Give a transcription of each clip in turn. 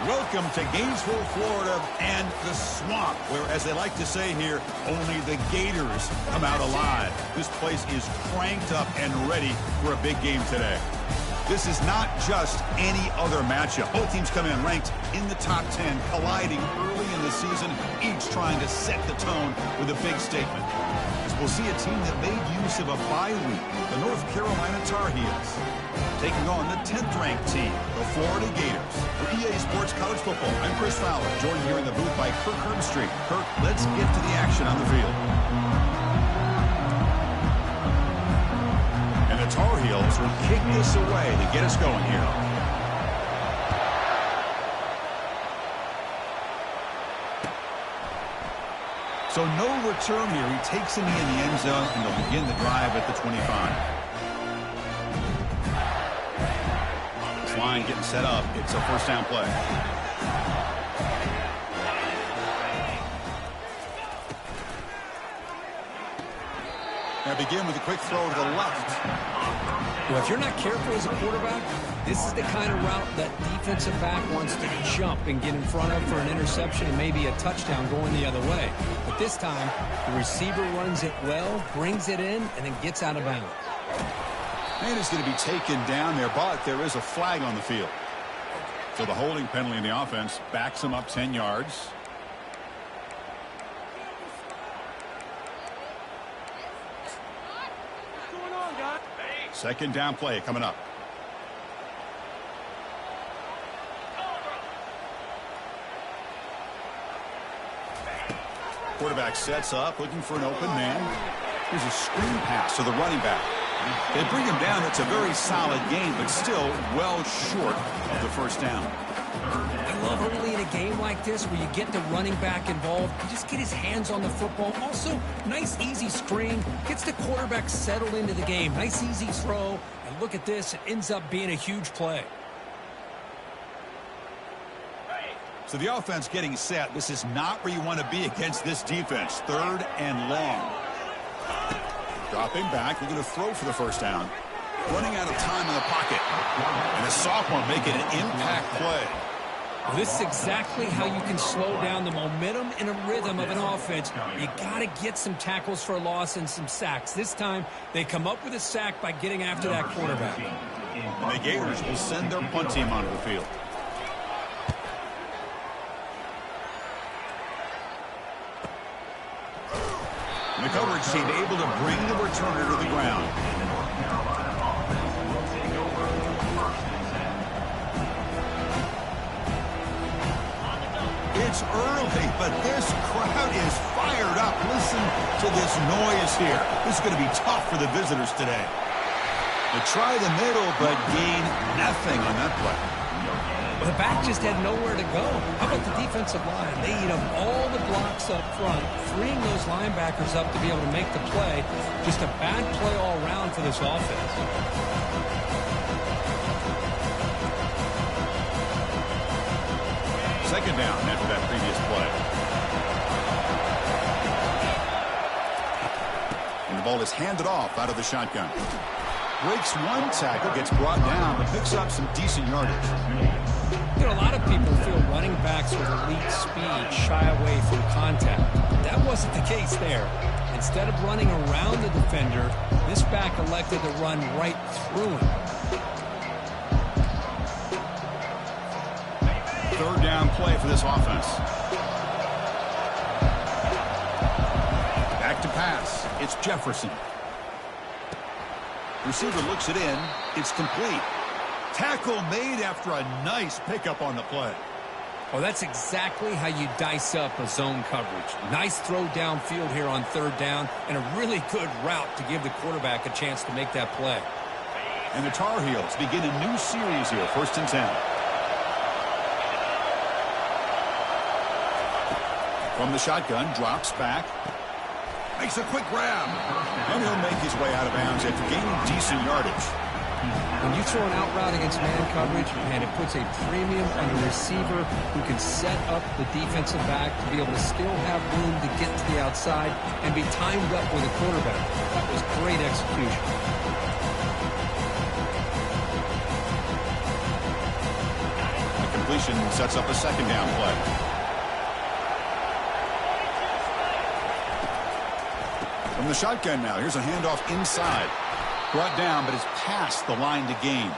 Welcome to Gainesville, Florida, and the swamp, where, as they like to say here, only the Gators come out alive. This place is cranked up and ready for a big game today. This is not just any other matchup. Both teams come in ranked in the top 10, colliding early in the season, each trying to set the tone with a big statement. As we'll see a team that made use of a bye week, the North Carolina Tar Heels, taking on the 10th-ranked team, the Florida Gators. For EA Sports College Football, I'm Chris Fowler, joined here in the booth by Kirk Herbstreit. Kirk, let's get to the action on the field. And the Tar Heels will kick this away to get us going here. So no return here. He takes him in the end zone, and they'll begin the drive at the 25. Line getting set up. It's a first down play. Now begin with a quick throw to the left. Well, if you're not careful as a quarterback, this is the kind of route that defensive back wants to jump and get in front of for an interception and maybe a touchdown going the other way. But this time, the receiver runs it well, brings it in, and then gets out of bounds. And it's going to be taken down there, but there is a flag on the field. So the holding penalty in the offense backs him up 10 yards. What's going on, guys? Second down play coming up. Quarterback sets up, looking for an open man. Here's a screen pass to the running back. They bring him down. It's a very solid game, but still well short of the first down. I love early in a game like this where you get the running back involved. You just get his hands on the football. Also, nice, easy screen. Gets the quarterback settled into the game. Nice, easy throw. And look at this. It ends up being a huge play. So the offense getting set. This is not where you want to be against this defense. Third and long. Dropping back, looking to throw for the first down. Running out of time in the pocket. And the sophomore making an impact play. Well, this is exactly how you can slow down the momentum and a rhythm of an offense. You got to get some tackles for a loss and some sacks. This time, they come up with a sack by getting after that quarterback. And the Gators will send their punt team onto the field. The coverage team able to bring the returner to the ground. It's early, but this crowd is fired up. Listen to this noise here. This is going to be tough for the visitors today. They try the middle, but gain nothing on that play. The back just had nowhere to go. How about the defensive line? They eat up all the blocks up front, freeing those linebackers up to be able to make the play. Just a bad play all around for this offense. Second down after that previous play. And the ball is handed off out of the shotgun. Breaks one tackle, gets brought down, but picks up some decent yardage. You know, a lot of people feel running backs with elite speed shy away from contact. That wasn't the case there. Instead of running around the defender, this back elected to run right through him. Third down play for this offense. Back to pass. It's Jefferson. Receiver looks it in. It's complete. Tackle made after a nice pickup on the play. Well, that's exactly how you dice up a zone coverage. Nice throw downfield here on third down, and a really good route to give the quarterback a chance to make that play. And the Tar Heels begin a new series here, 1st and 10. From the shotgun, drops back. Makes a quick grab. And he'll make his way out of bounds after gaining decent yardage. When you throw an out route against man coverage, man, it puts a premium on the receiver who can set up the defensive back to be able to still have room to get to the outside and be timed up with a quarterback. That was great execution. completion sets up a second down play. From the shotgun now, here's a handoff inside. Brought down, but it's past the line to gain.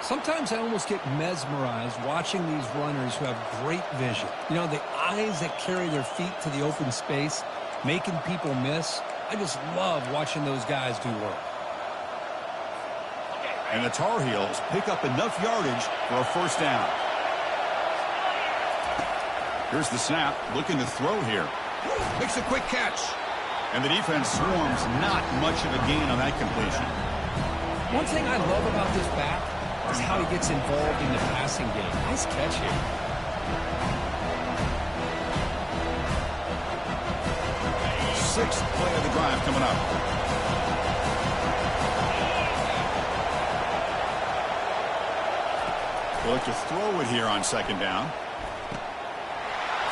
Sometimes I almost get mesmerized watching these runners who have great vision. You know, the eyes that carry their feet to the open space, making people miss. I just love watching those guys do work. And the Tar Heels pick up enough yardage for a first down. Here's the snap, looking to throw here. Makes a quick catch. And the defense swarms, not much of a gain on that completion. One thing I love about this back is how he gets involved in the passing game. Nice catch here. Sixth play of the drive coming up. We'll look to throw it here on second down.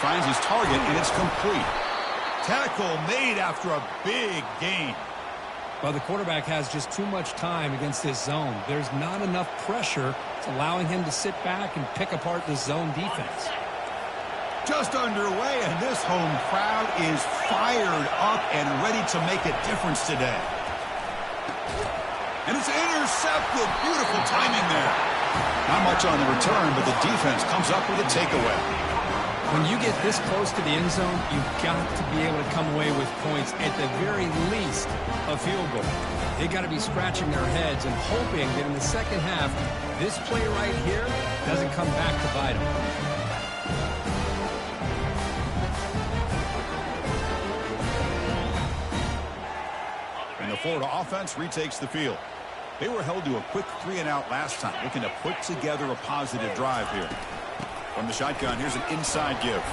Finds his target, and it's complete. Tackle made after a big gain. Well, the quarterback has just too much time against this zone. There's not enough pressure. It's allowing him to sit back and pick apart the zone defense. Just underway, and this home crowd is fired up and ready to make a difference today. And it's intercepted. Beautiful timing there. Not much on the return, but the defense comes up with a takeaway. When you get this close to the end zone, you've got to be able to come away with points, at the very least, a field goal. They got to be scratching their heads and hoping that in the second half, this play right here doesn't come back to bite them. And the Florida offense retakes the field. They were held to a quick 3-and-out last time, looking to put together a positive drive here. From the shotgun, here's an inside give.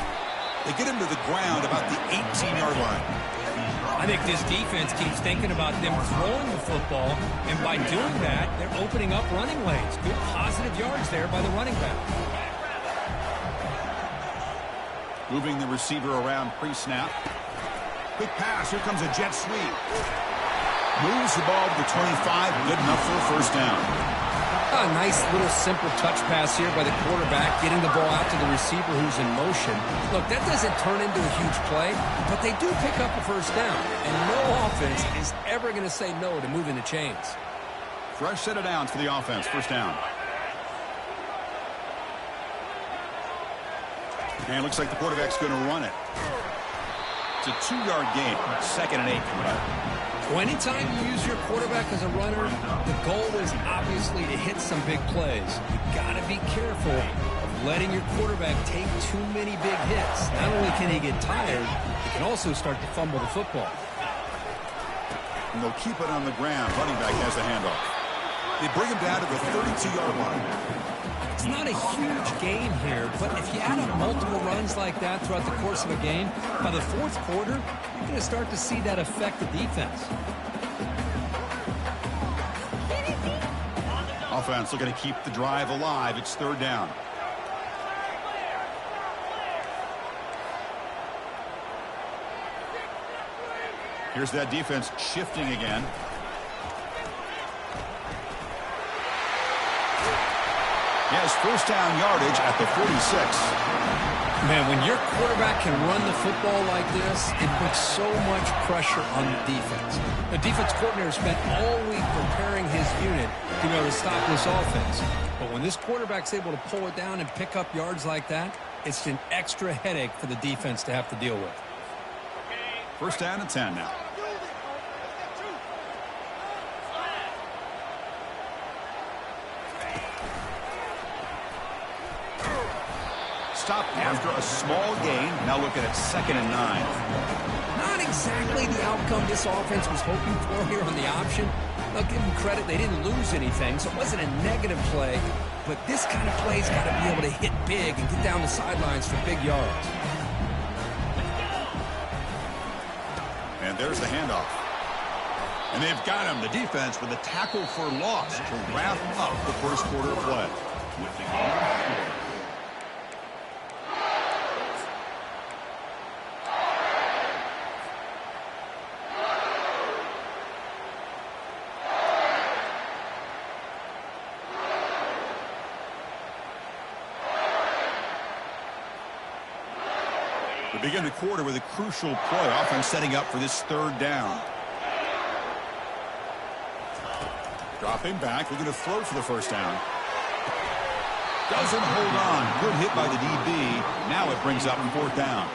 They get him to the ground about the 18-yard line. I think this defense keeps thinking about them throwing the football, and by doing that, they're opening up running lanes. Good positive yards there by the running back. Moving the receiver around pre-snap. Quick pass. Here comes a jet sweep. Moves the ball to the 25. Good enough for a first down. A nice little simple touch pass here by the quarterback, getting the ball out to the receiver who's in motion. Look, that doesn't turn into a huge play, but they do pick up a first down. And no offense is ever going to say no to moving the chains. Fresh set of downs for the offense. First down. And it looks like the quarterback's going to run it. It's a 2-yard gain. 2nd and 8 coming up. So anytime you use your quarterback as a runner, the goal is obviously to hit some big plays. You got to be careful of letting your quarterback take too many big hits. Not only can he get tired, he can also start to fumble the football. And they'll keep it on the ground. Running back has the handoff. They bring him down to the 32-yard line. It's not a huge gain here, but if you add up multiple runs like that throughout the course of a game, by the fourth quarter, you're going to start to see that affect the defense. Offense looking to keep the drive alive. It's 3rd down. Here's that defense shifting again. He has first down yardage at the 46. Man, when your quarterback can run the football like this, it puts so much pressure on the defense. The defense coordinator spent all week preparing his unit to be able to stop this offense. But when this quarterback's able to pull it down and pick up yards like that, it's an extra headache for the defense to have to deal with. First down and 10 now. Stopped after a small gain. Now looking at 2nd and 9. Not exactly the outcome this offense was hoping for here on the option. I'll give them credit. They didn't lose anything, so it wasn't a negative play. But this kind of play's got to be able to hit big and get down the sidelines for big yards. And there's the handoff. And they've got him, the defense, with a tackle for loss to wrap up the first quarter of play. begin the quarter with a crucial play. Offense setting up for this third down. Dropping back, looking to throw for the first down. Doesn't hold on. Good hit by the DB. Now it brings up fourth down.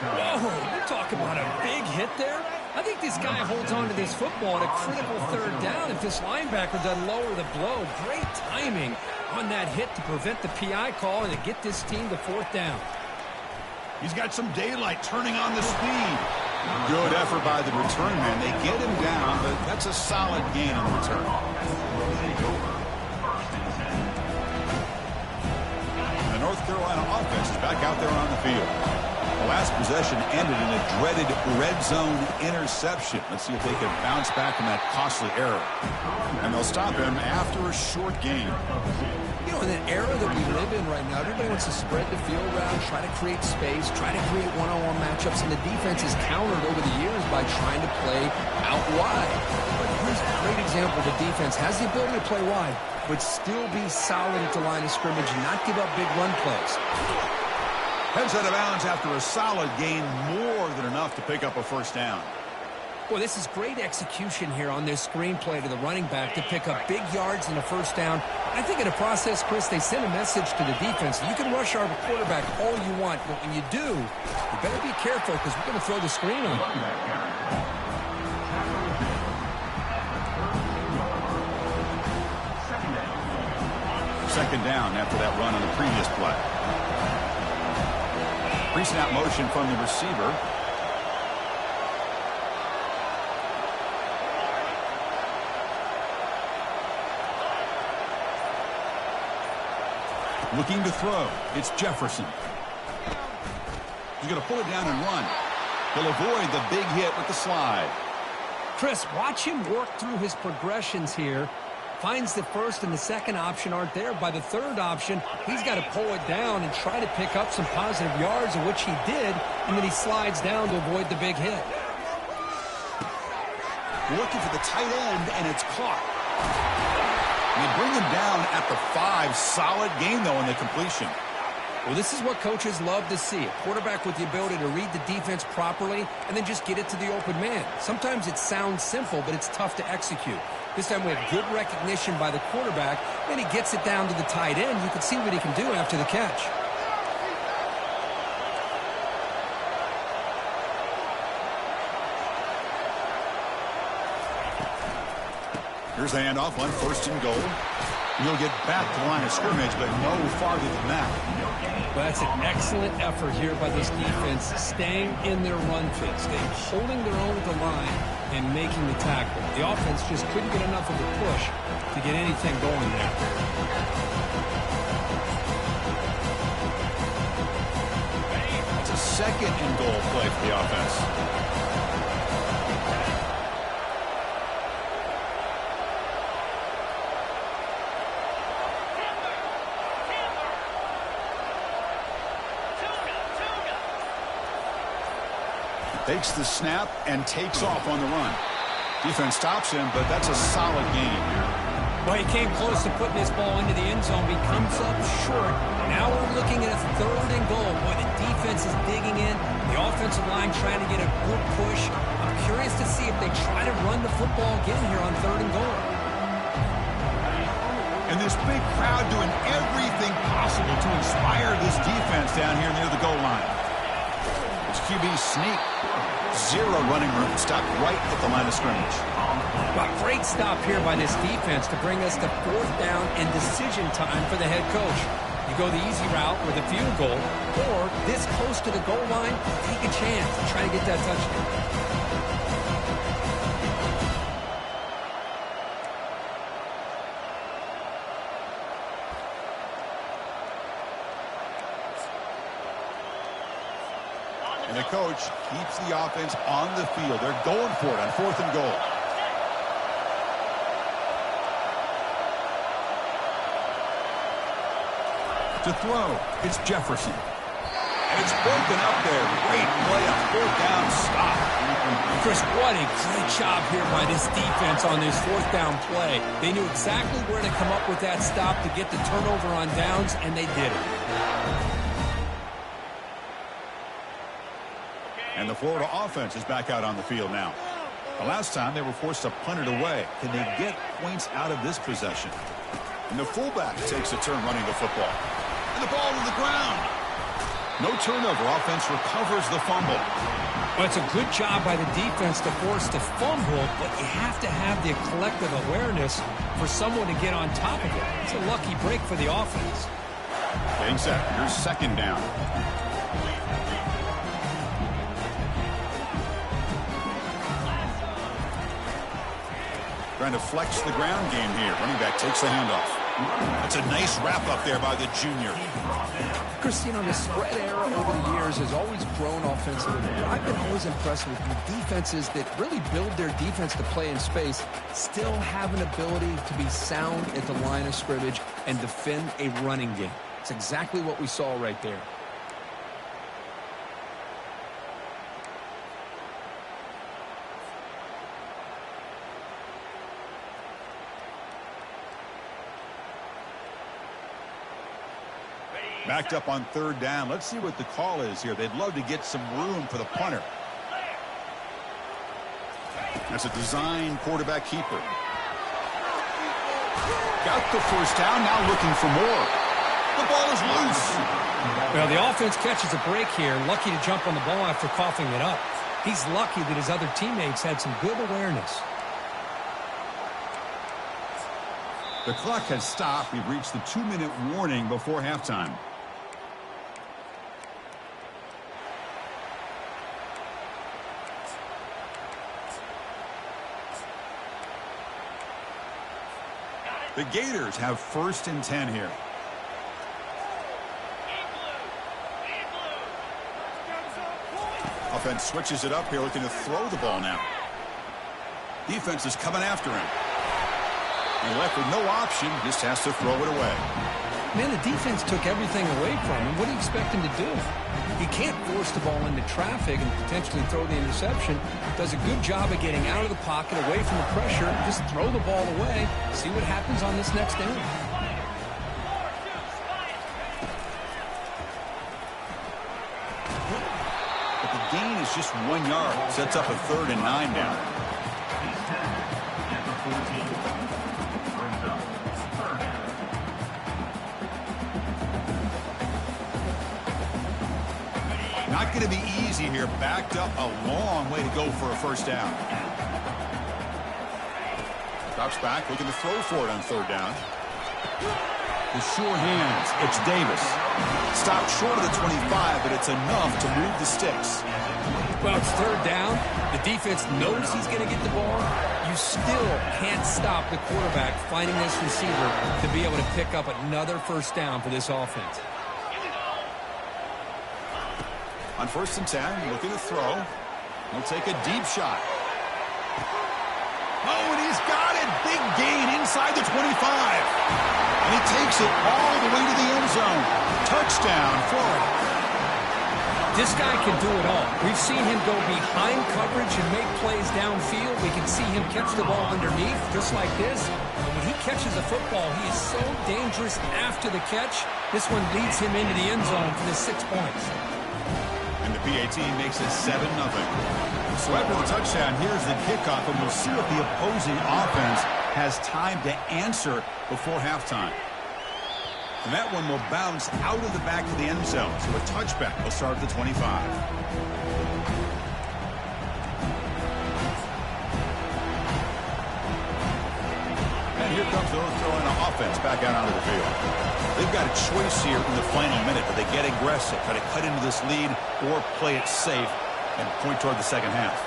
Whoa, you're talking about a big hit there? I think this guy holds on to this football at a critical third down if this linebacker doesn't lower the blow. Great timing on that hit to prevent the PI call and to get this team to fourth down. He's got some daylight turning on the speed. Good effort by the return man. They get him down, but that's a solid gain on the return. The North Carolina offense is back out there on the field. The last possession ended in a dreaded red zone interception. Let's see if they can bounce back from that costly error. And they'll stop him after a short game. You know, in the era that we live in right now, everybody wants to spread the field around, try to create space, try to create one-on-one matchups, and the defense is countered over the years by trying to play out wide. But here's a great example. The defense has the ability to play wide, but still be solid at the line of scrimmage and not give up big run plays. Heads out of bounds after a solid gain, more than enough to pick up a first down. Boy, this is great execution here on this screenplay to the running back to pick up big yards in the first down. I think in the process, Chris, they send a message to the defense. You can rush our quarterback all you want, but when you do, you better be careful because we're going to throw the screen on you. Second down after that run on the previous play. Pre-snap motion from the receiver. Looking to throw. It's Jefferson. He's going to pull it down and run. He'll avoid the big hit with the slide. Chris, watch him work through his progressions here. Finds the first and the second option aren't there. By the third option, he's got to pull it down and try to pick up some positive yards, of which he did, and then he slides down to avoid the big hit. Looking for the tight end, and it's caught. They bring him down at the 5. Solid gain, though, in the completion. Well, this is what coaches love to see. A quarterback with the ability to read the defense properly and then just get it to the open man. Sometimes it sounds simple, but it's tough to execute. This time we have good recognition by the quarterback, and he gets it down to the tight end. You can see what he can do after the catch. Here's the handoff on first and goal. You'll get back to the line of scrimmage, but no farther than that. Well, that's an excellent effort here by this defense, staying in their run fit, staying holding their own at the line and making the tackle. The offense just couldn't get enough of a push to get anything going there. It's a second and goal play for the offense. Takes the snap and takes off on the run. Defense stops him, but that's a solid gain. Well, he came close to putting this ball into the end zone. He comes up short. Now we're looking at a third and goal. Boy, the defense is digging in. The offensive line trying to get a good push. I'm curious to see if they try to run the football again here on third and goal. And this big crowd doing everything possible to inspire this defense down here near the goal line. It's QB sneak. 0 running room. Stopped right at the line of scrimmage. Well, great stop here by this defense to bring us to fourth down and decision time for the head coach. You go the easy route with a field goal, or this close to the goal line, take a chance to try to get that touchdown. And the coach keeps the offense on the field. They're going for it on fourth and goal. To throw, it's Jefferson. And it's broken up there. Great play on fourth down stop. Chris, what a great job here by this defense on this fourth down play. They knew exactly where to come up with that stop to get the turnover on downs, and they did it. the Florida offense is back out on the field now. The last time they were forced to punt it away. Can they get points out of this possession? And the fullback takes a turn running the football. And the ball to the ground. No turnover. Offense recovers the fumble. Well, it's a good job by the defense to force the fumble, but you have to have the collective awareness for someone to get on top of it. It's a lucky break for the offense. Getting set. Here's second down. Trying to flex the ground game here. Running back takes the handoff. That's a nice wrap up there by the junior. Chris, you know, the spread era over the years has always grown offensively. I've been always impressed with defenses that really build their defense to play in space, still have an ability to be sound at the line of scrimmage and defend a running game. It's exactly what we saw right there. Backed up on third down. Let's see what the call is here. They'd love to get some room for the punter. That's a design quarterback keeper. Got the first down, now looking for more. The ball is loose. Well, the offense catches a break here. Lucky to jump on the ball after coughing it up. He's lucky that his other teammates had some good awareness. The clock has stopped. We've reached the 2-minute warning before halftime. The Gators have 1st and 10 here. Offense switches it up here, looking to throw the ball now. Defense is coming after him. And left with no option, just has to throw it away. Man, the defense took everything away from him. What do you expect him to do? He can't force the ball into traffic and potentially throw the interception. Does a good job of getting out of the pocket, away from the pressure, just throw the ball away, see what happens on this next down. But the gain is just 1 yard. Sets up a 3rd and 9 down. Not going to be easy here. Backed up a long way to go for a first down. Drops back, looking to throw for it on 3rd down. The sure hands. It's Davis. Stopped short of the 25, but it's enough to move the sticks. Well, it's 3rd down. The defense knows he's going to get the ball. You still can't stop the quarterback finding this receiver to be able to pick up another first down for this offense. On 1st and 10, looking to throw. He'll take a deep shot. Oh, and he's got it. Big gain inside the 25. And he takes it all the way to the end zone. Touchdown, Florida. This guy can do it all. We've seen him go behind coverage and make plays downfield. We can see him catch the ball underneath, just like this. And when he catches a football, he is so dangerous after the catch. This one leads him into the end zone for the 6 points. And the PAT makes it 7-0. So after the touchdown, here's the kickoff, and we'll see if the opposing offense has time to answer before halftime. And that one will bounce out of the back of the end zone. So a touchback will start at the 25. And here comes the North Carolina offense back out onto the field. They've got a choice here in the final minute. Do they get aggressive, try to cut into this lead, or play it safe and point toward the second half?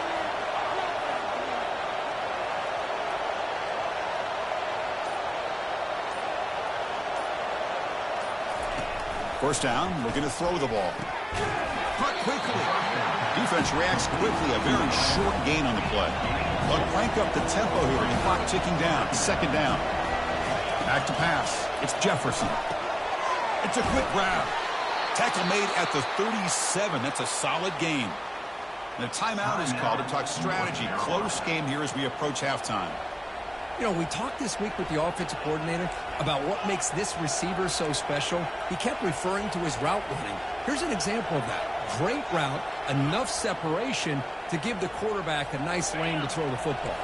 First down, looking to throw the ball. Cut quickly. Defense reacts quickly. A very short gain on the play. They'll crank up the tempo here. The clock ticking down. 2nd down. Back to pass. It's Jefferson. It's a quick grab. Tackle made at the 37. That's a solid gain. And a timeout is called to talk strategy. Close game here as we approach halftime. You know, we talked this week with the offensive coordinator about what makes this receiver so special. He kept referring to his route running. Here's an example of that. Great route, enough separation to give the quarterback a nice lane to throw the football.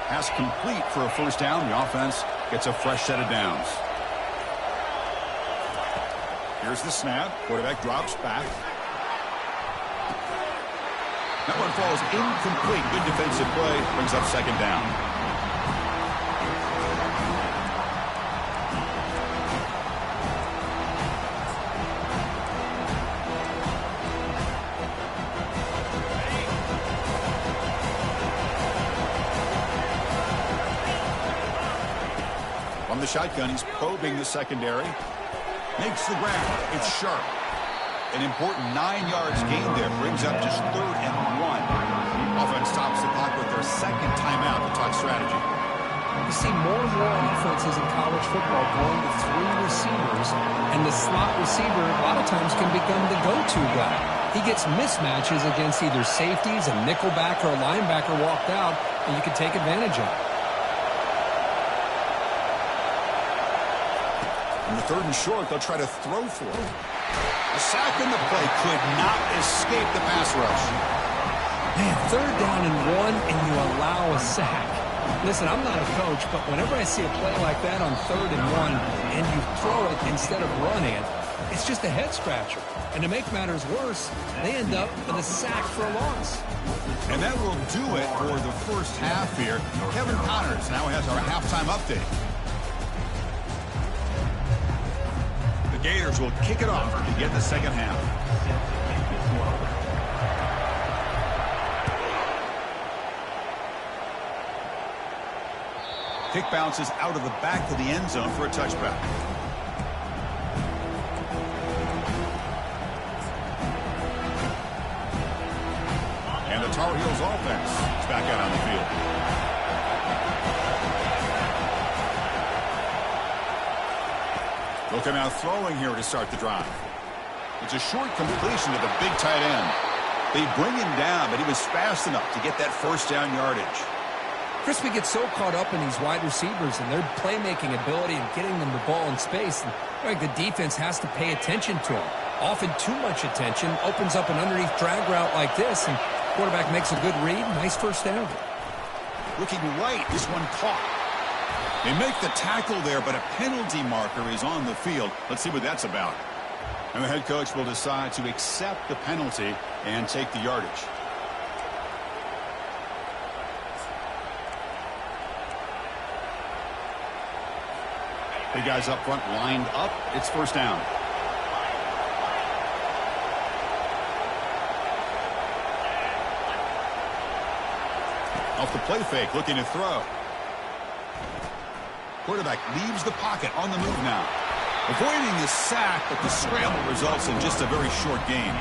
Pass complete for a first down. The offense gets a fresh set of downs. Here's the snap. Quarterback drops back. That one falls incomplete. Good defensive play. Brings up second down. From the shotgun, he's probing the secondary. Makes the ground. It's sharp. An important 9 yards gain there. Brings up just 3rd and 1. Offense stops the clock with their second timeout to talk strategy. You see more and more offenses in college football going to 3 receivers, and the slot receiver a lot of times can become the go-to guy. He gets mismatches against either safeties, a nickelback, or a linebacker walked out, and you can take advantage of it. On the 3rd and short, they'll try to throw for it. A sack in the play could not escape the pass rush. Man, 3rd down and 1, and you allow a sack. Listen, I'm not a coach, but whenever I see a play like that on 3rd and 1, and you throw it instead of running it, it's just a head-scratcher. And to make matters worse, they end up with a sack for a loss. And that will do it for the first half here. Kevin Connors now has our halftime update. Gators will kick it off to get the second half. Kick bounces out of the back of the end zone for a touchback. And the Tar Heels offense is back out on the field. Looking out throwing here to start the drive. It's a short completion to the big tight end. They bring him down, but he was fast enough to get that first down yardage. Chris, we get so caught up in these wide receivers and their playmaking ability and getting them the ball in space. And like the defense has to pay attention to them. Often too much attention opens up an underneath drag route like this, and quarterback makes a good read. Nice first down. Looking right, this one caught. They make the tackle there, but a penalty marker is on the field. Let's see what that's about. And the head coach will decide to accept the penalty and take the yardage. The guys up front lined up. It's first down. Off the play fake, looking to throw. Quarterback leaves the pocket on the move now. Avoiding the sack, but the scramble results in just a very short gain.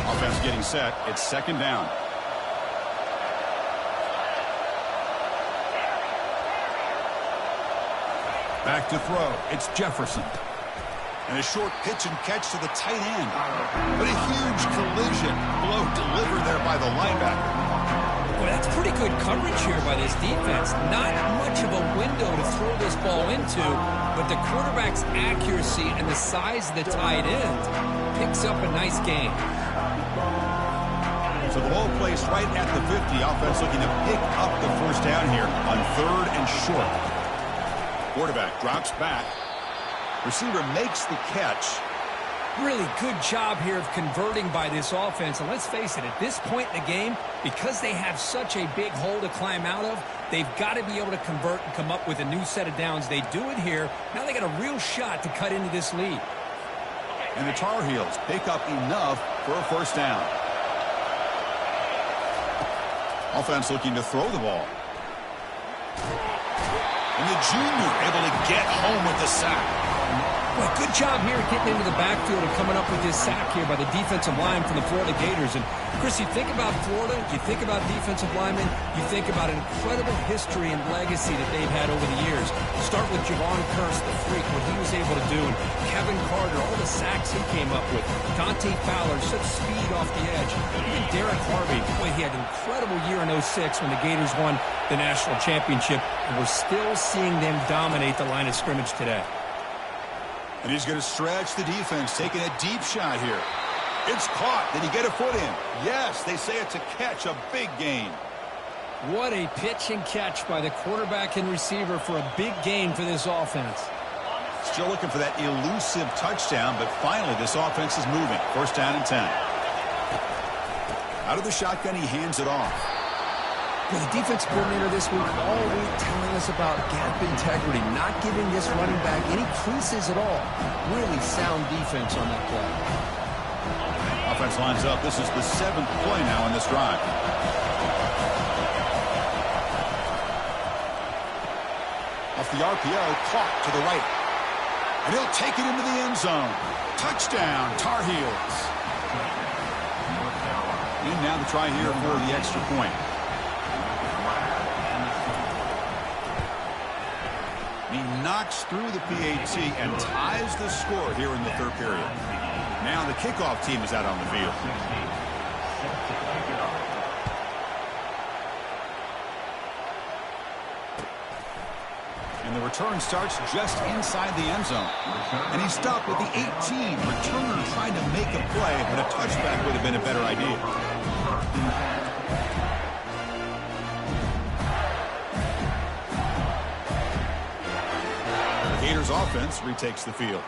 Offense getting set. It's second down. Back to throw. It's Jefferson. And a short pitch and catch to the tight end. But a huge collision. Blow delivered there by the linebacker. Boy, that's pretty good coverage here by this defense. Not much of a window to throw this ball into, but the quarterback's accuracy and the size of the tight end picks up a nice gain. So the ball placed right at the 50. Offense looking to pick up the first down here on 3rd and short. Quarterback drops back. Receiver makes the catch. Really good job here of converting by this offense. And let's face it, at this point in the game, because they have such a big hole to climb out of, they've got to be able to convert and come up with a new set of downs. They do it here. Now they got a real shot to cut into this lead. And the Tar Heels pick up enough for a first down. Offense looking to throw the ball. And the junior able to get home with the sack. Well, good job here getting into the backfield and coming up with this sack here by the defensive line from the Florida Gators. And, Chris, you think about Florida, you think about defensive linemen, you think about an incredible history and legacy that they've had over the years. Start with Javon Kearse, the freak, what he was able to do, and Kevin Carter, all the sacks he came up with. Dante Fowler, such speed off the edge. Even Derek Harvey, boy, he had an incredible year in 06 when the Gators won the national championship, and we're still seeing them dominate the line of scrimmage today. And he's going to stretch the defense, taking a deep shot here. It's caught. Did he get a foot in? Yes, they say it's a catch, a big gain. What a pitch and catch by the quarterback and receiver for a big gain for this offense. Still looking for that elusive touchdown, but finally this offense is moving. First down and 10. Out of the shotgun, he hands it off. Well, the defense coordinator this week all week telling us about gap integrity, not giving this running back any creases at all. Really sound defense on that play. Offense lines up. This is the 7th play now in this drive. Off the RPO, caught to the right. And he'll take it into the end zone. Touchdown, Tar Heels. And now the try here for the extra point. He knocks through the PAT and ties the score here in the third period. Now the kickoff team is out on the field. And the return starts just inside the end zone. And he stopped at the 18. Return trying to make a play, but a touchback would have been a better idea. Gators offense retakes the field.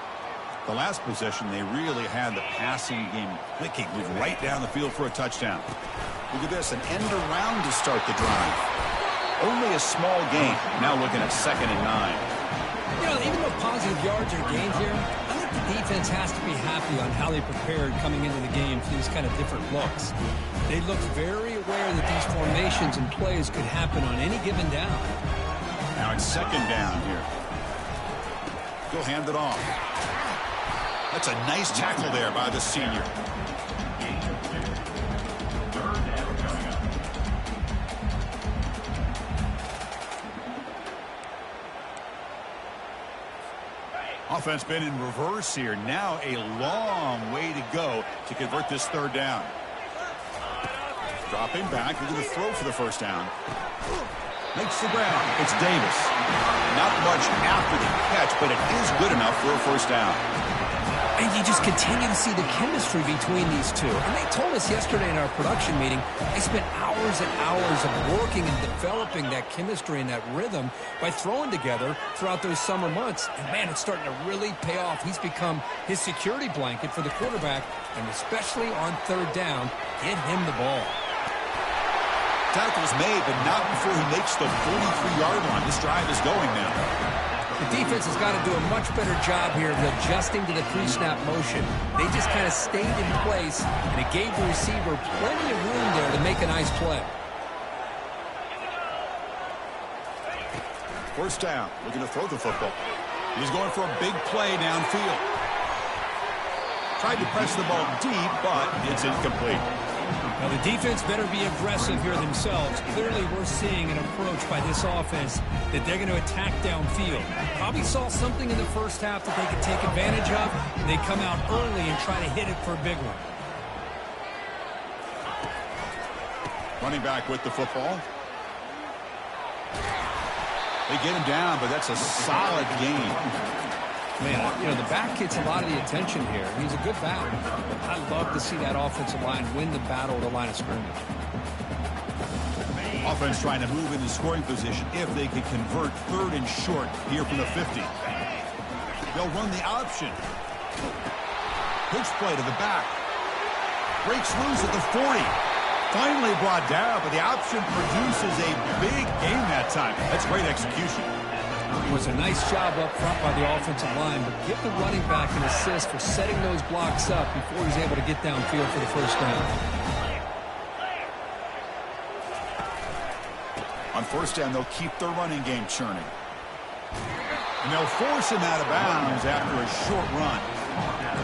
The last possession, they really had the passing game clicking. Move right down the field for a touchdown. Look at this, an end around to start the drive. Only a small gain. Now looking at 2nd and 9. You know, even though positive yards are gained here, I think the defense has to be happy on how they prepared coming into the game for these kind of different looks. They looked very aware that these formations and plays could happen on any given down. Now it's 2nd down here. He'll hand it off. That's a nice tackle there by the senior. Offense been in reverse here. Now a long way to go to convert this 3rd down. Dropping back. We're going to throw for the first down. Makes the grab. It's Davis. Not much after the catch, but it is good enough for a first down. And you just continue to see the chemistry between these two. And they told us yesterday in our production meeting, they spent hours and hours of working and developing that chemistry and that rhythm by throwing together throughout those summer months. And, man, it's starting to really pay off. He's become his security blanket for the quarterback, and especially on 3rd down, get him the ball. Tackle's made, but not before he makes the 43-yard line. This drive is going now. The defense has got to do a much better job here of adjusting to the 3-snap motion. They just kind of stayed in place, and it gave the receiver plenty of room there to make a nice play. First down. Looking to throw the football. He's going for a big play downfield. Tried to press the ball deep, but it's incomplete. Now, the defense better be aggressive here themselves. Clearly, we're seeing an approach by this offense that they're going to attack downfield. Probably saw something in the first half that they could take advantage of, and they come out early and try to hit it for a big one. Running back with the football. They get him down, but that's a solid gain. Man, you know, the back gets a lot of the attention here. He's a good back. I love to see that offensive line win the battle at the line of scrimmage. Offense trying to move into scoring position if they can convert 3rd and short here from the 50. They'll run the option. Pitch play to the back. Breaks loose at the 40. Finally brought down, but the option produces a big gain that time. That's great execution. It was a nice job up front by the offensive line, but give the running back an assist for setting those blocks up before he's able to get downfield for the first down. On first down, they'll keep their running game churning. And they'll force him out of bounds after a short run.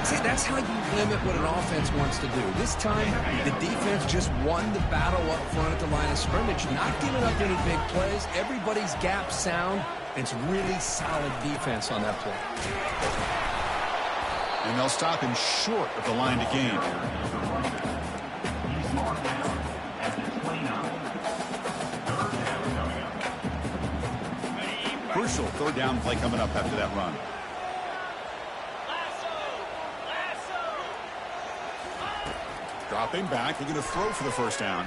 See, that's how you limit what an offense wants to do. This time, the defense just won the battle up front at the line of scrimmage, not giving up any big plays. Everybody's gap sound, and it's really solid defense on that play. And they'll stop him short of the line to gain. Crucial third down play coming up after that run. Dropping back, they're going to throw for the first down.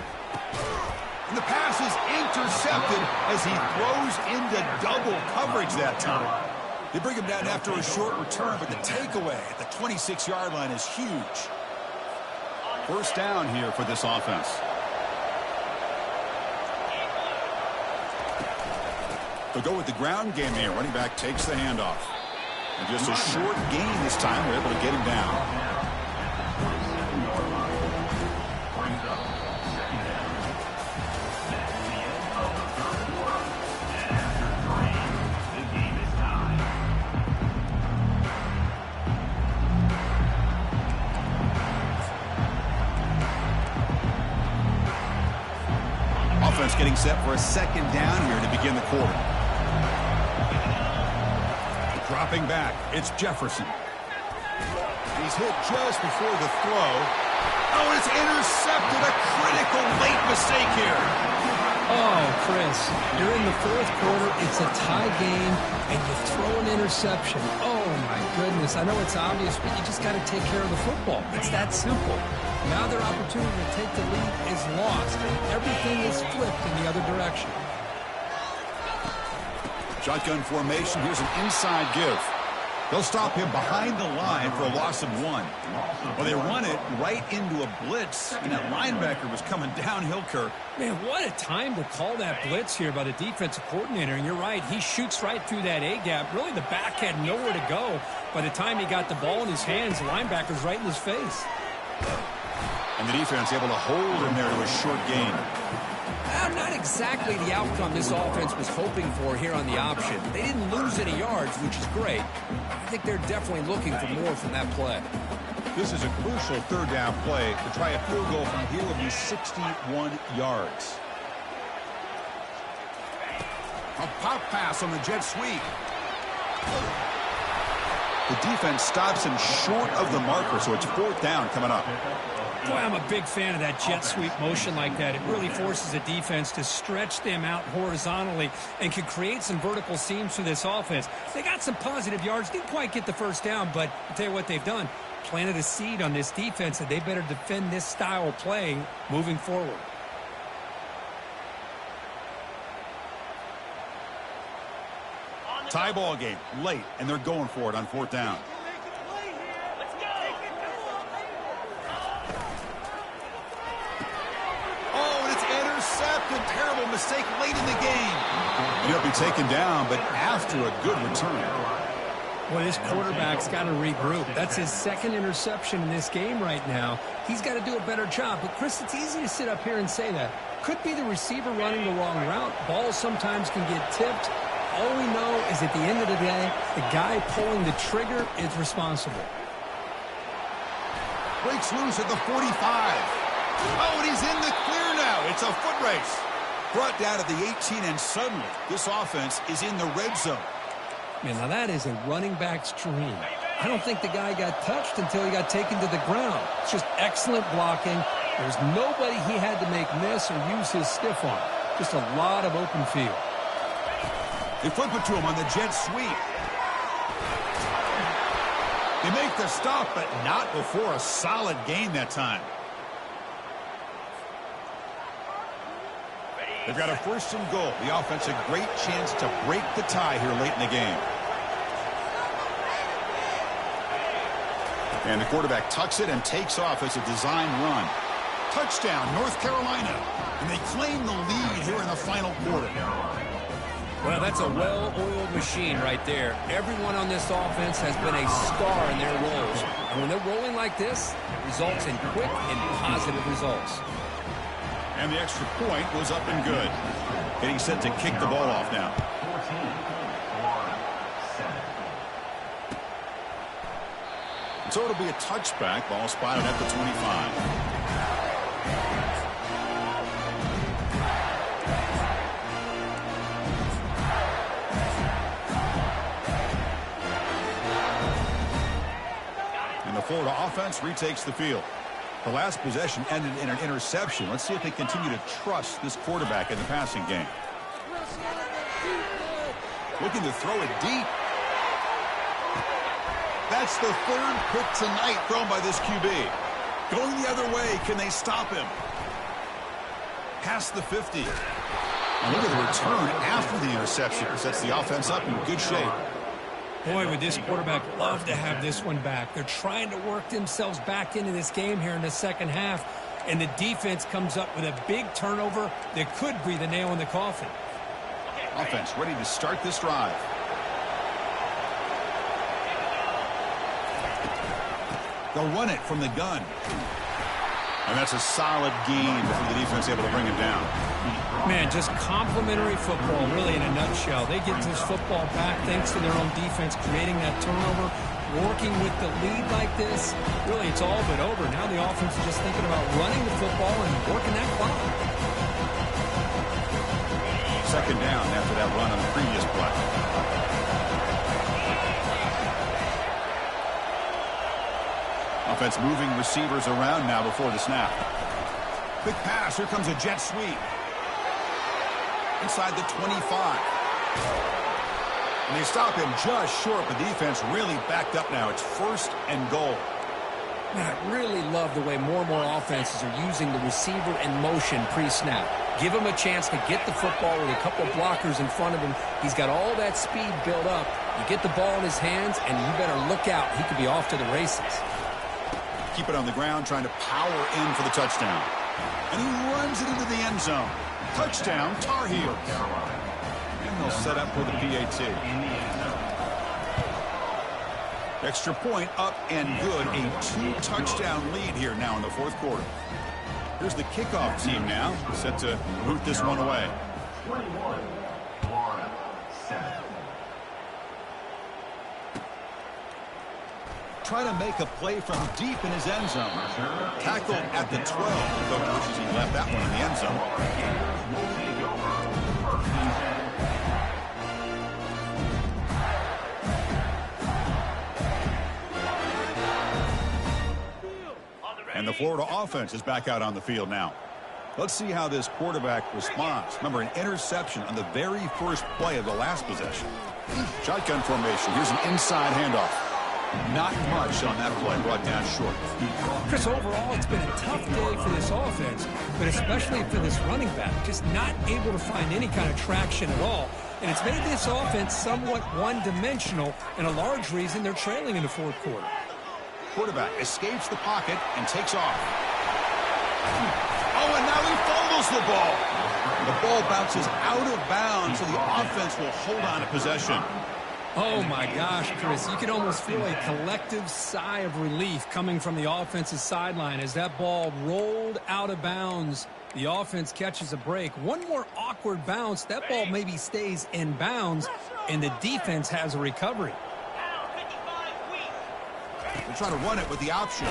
And the pass is intercepted as he throws into double coverage that time. They bring him down after a short return, but the takeaway at the 26-yard line is huge. First down here for this offense. They'll go with the ground game here. Running back takes the handoff. And just a short gain this time. We're able to get him down. Offense getting set for a second down here to begin the quarter. Dropping back, it's Jefferson. He's hit just before the throw. Oh, and it's intercepted. A critical late mistake here. Oh, Chris, you're in the fourth quarter. It's a tie game, and you throw an interception. Oh, my goodness. I know it's obvious, but you just got to take care of the football. It's that simple. Now their opportunity to take the lead is lost, and everything is flipped in the other direction. Shotgun formation. Here's an inside give. They'll stop him behind the line for a loss of 1. Well, they run it right into a blitz, and that linebacker was coming downhill, Kirk. Man, what a time to call that blitz here by the defensive coordinator. And you're right, he shoots right through that A-gap. Really, the back had nowhere to go. By the time he got the ball in his hands, the linebacker's right in his face. And the defense able to hold him there to a short gain. Not exactly the outcome this offense was hoping for here on the option. They didn't lose any yards, which is great. I think they're definitely looking for more from that play. This is a crucial third down play. To try a field goal from here would be 61 yards. A pop pass on the jet sweep. The defense stops him short of the marker, so it's fourth down coming up. Boy, I'm a big fan of that jet sweep motion like that. It really forces the defense to stretch them out horizontally and can create some vertical seams for this offense. They got some positive yards, didn't quite get the first down, but I'll tell you what they've done. Planted a seed on this defense, and they better defend this style of play moving forward. Tie ball game, late, and they're going for it on fourth down. Terrible mistake late in the game. He'll be taken down, but after a good return. Well, this quarterback's got to regroup. That's his second interception in this game right now. He's got to do a better job. But, Chris, it's easy to sit up here and say that. Could be the receiver running the wrong route. Balls sometimes can get tipped. All we know is at the end of the day, the guy pulling the trigger is responsible. Breaks loose at the 45. Oh, and he's in the clear now. It's a foot race. Brought down at the 18, and suddenly this offense is in the red zone. Man, now that is a running back's dream. I don't think the guy got touched until he got taken to the ground. It's just excellent blocking. There's nobody he had to make miss or use his stiff arm. Just a lot of open field. They flip it to him on the jet sweep. They make the stop, but not before a solid gain that time. They've got a first and goal. The offense a great chance to break the tie here late in the game. And the quarterback tucks it and takes off as a design run. Touchdown, North Carolina. And they claim the lead here in the final quarter. Well, that's a well-oiled machine right there. Everyone on this offense has been a star in their roles. And when they're rolling like this, it results in quick and positive results. And the extra point was up and good. Getting set to kick the ball off now. So it'll be a touchback. Ball spotted at the 25. And the Florida offense retakes the field. The last possession ended in an interception. Let's see if they continue to trust this quarterback in the passing game. Looking to throw it deep. That's the third pick tonight thrown by this QB. Going the other way, can they stop him? Past the 50. And look at the return after the interception. Sets the offense up in good shape. Boy, would this quarterback love to have this one back. They're trying to work themselves back into this game here in the second half, and the defense comes up with a big turnover that could breathe a nail in the coffin. Offense ready to start this drive. They'll run it from the gun. And that's a solid game before the defense able to bring him down. Man, just complimentary football, really, in a nutshell. They get this football back thanks to their own defense, creating that turnover, working with the lead like this. Really, it's all but over. Now the offense is just thinking about running the football and working that clock. Second down after that run on the previous play. Offense moving receivers around now before the snap. Quick pass. Here comes a jet sweep. Inside the 25. And they stop him just short. The defense really backed up now. It's 1st and goal. Man, I really love the way more and more offenses are using the receiver in motion pre-snap. Give him a chance to get the football with a couple of blockers in front of him. He's got all that speed built up. You get the ball in his hands, and you better look out. He could be off to the races. Keep it on the ground, trying to power in for the touchdown. And he runs it into the end zone. Touchdown, Tar Heels. And they'll set up for the PAT. Extra point up and good. A 2-touchdown lead here now in the 4th quarter. Here's the kickoff team now, set to root this one away. 21, Florida, 7. Try to make a play from deep in his end zone. Tackled at the 12. The coach wishes he left that one in the end zone. And the Florida offense is back out on the field now. Let's see how this quarterback responds. Remember, an interception on the very first play of the last possession. Shotgun formation. Here's an inside handoff. Not much on that play, brought down short. Chris, overall, it's been a tough day for this offense, but especially for this running back, just not able to find any kind of traction at all. And it's made this offense somewhat one-dimensional, and a large reason they're trailing in the 4th quarter. Quarterback escapes the pocket and takes off. Oh, and now he fumbles the ball. The ball bounces out of bounds, so the offense will hold on to possession. Oh, my gosh, Chris. You can almost feel a collective sigh of relief coming from the offensive sideline as that ball rolled out of bounds. The offense catches a break. One more awkward bounce. That ball maybe stays in bounds, and the defense has a recovery. They try to run it with the option.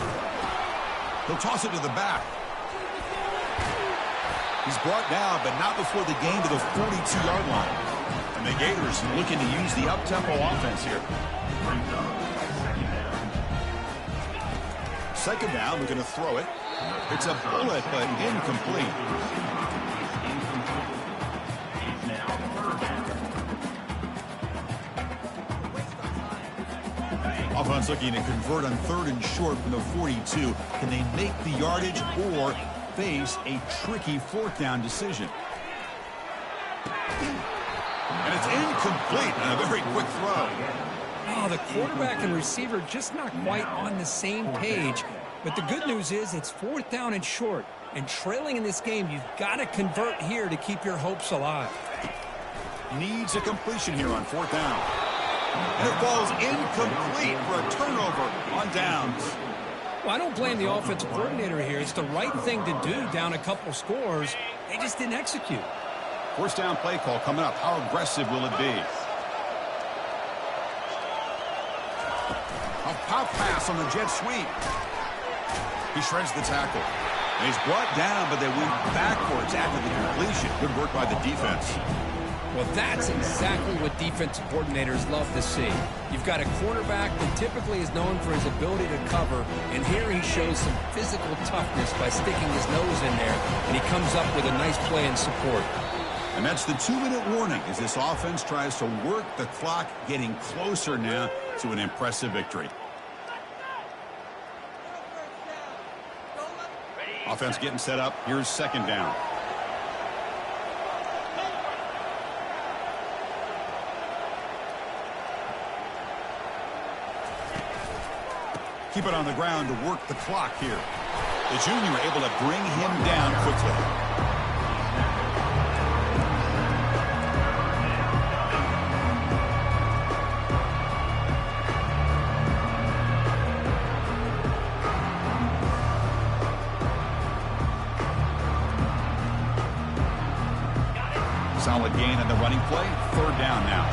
He'll toss it to the back. He's brought down, but not before the gain to the 42-yard line. And the Gators looking to use the up-tempo offense here. Second down, we're going to throw it. It's a bullet, but incomplete. Offense looking to convert on 3rd and short from the 42. Can they make the yardage or face a tricky 4th down decision? And it's incomplete and a very quick throw. Oh, the quarterback and receiver just not quite on the same page. But the good news is it's 4th down and short. And trailing in this game, you've got to convert here to keep your hopes alive. Needs a completion here on 4th down. And it falls incomplete for a turnover on downs. Well, I don't blame the offensive coordinator here. It's the right thing to do down a couple scores. They just didn't execute. 4th down play call coming up. How aggressive will it be? A pop pass pass on the jet sweep. He shreds the tackle. And he's brought down, but they went backwards after the completion. Good work by the defense. Well, that's exactly what defensive coordinators love to see. You've got a quarterback that typically is known for his ability to cover, and here he shows some physical toughness by sticking his nose in there, and he comes up with a nice play in support. And that's the 2-minute warning as this offense tries to work the clock, getting closer now to an impressive victory. Offense getting set up. Here's second down. Keep it on the ground to work the clock here. The junior able to bring him down quickly. Solid gain on the running play. Third down now.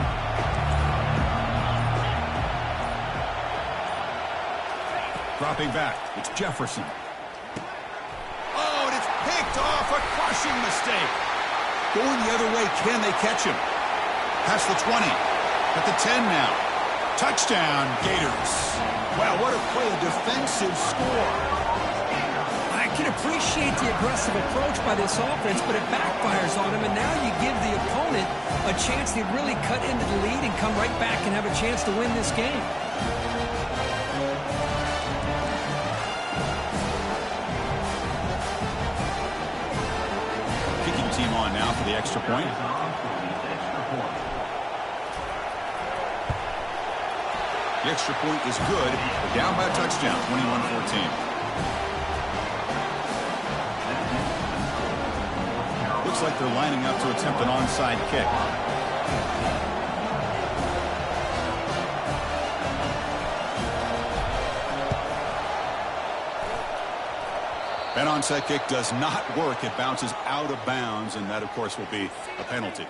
Dropping back. It's Jefferson. Oh, and it's picked off. A crushing mistake. Going the other way. Can they catch him? Past the 20. At the 10 now. Touchdown, Gators. Wow, what a play. A defensive score. I can appreciate the aggressive approach by this offense, but it backfires on him, and now you give the opponent a chance to really cut into the lead and come right back and have a chance to win this game. Kicking team on now for the extra point. The extra point is good. We're down by a touchdown, 21-14. Looks like they're lining up to attempt an onside kick. That onside kick does not work. It bounces out of bounds, and that, of course, will be a penalty.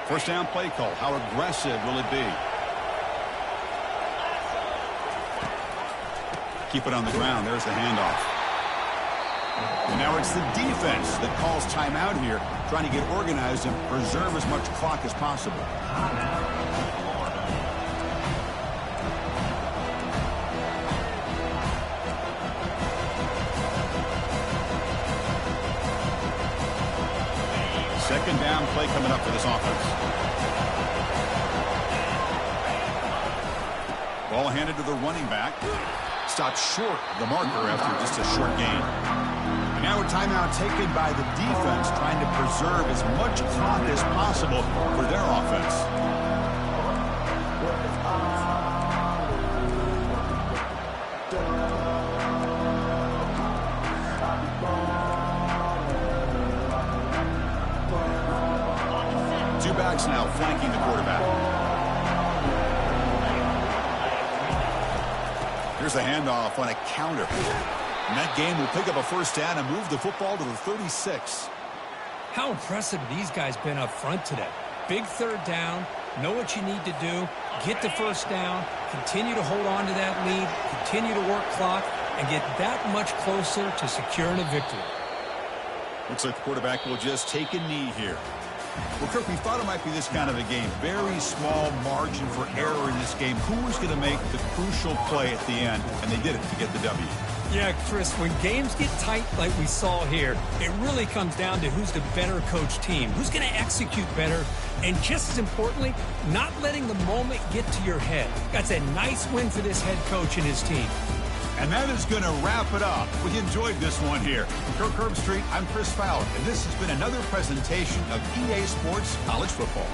First down play call. How aggressive will it be? Keep it on the ground. There's the handoff. And now it's the defense that calls timeout here, trying to get organized and preserve as much clock as possible. Second down play coming up for this offense. Ball handed to the running back. Stopped short of the marker after just a short gain. And now a timeout taken by the defense, trying to preserve as much clock as possible for their offense. Two backs now flanking the quarterback. Here's the handoff on a counter. And that game will pick up a first down and move the football to the 36. How impressive these guys been up front today. Big third down, know what you need to do, get the first down, continue to hold on to that lead, continue to work clock, and get that much closer to securing a victory. Looks like the quarterback will just take a knee here. Well, Kirk, we thought it might be this kind of a game. Very small margin for error in this game. Who was going to make the crucial play at the end? And they did it to get the W. Yeah, Chris, when games get tight like we saw here, it really comes down to who's the better coach team, who's going to execute better, and just as importantly, not letting the moment get to your head. That's a nice win for this head coach and his team. And that is going to wrap it up. We enjoyed this one here. From Kirk Herbstreit, I'm Chris Fowler, and this has been another presentation of EA Sports College Football.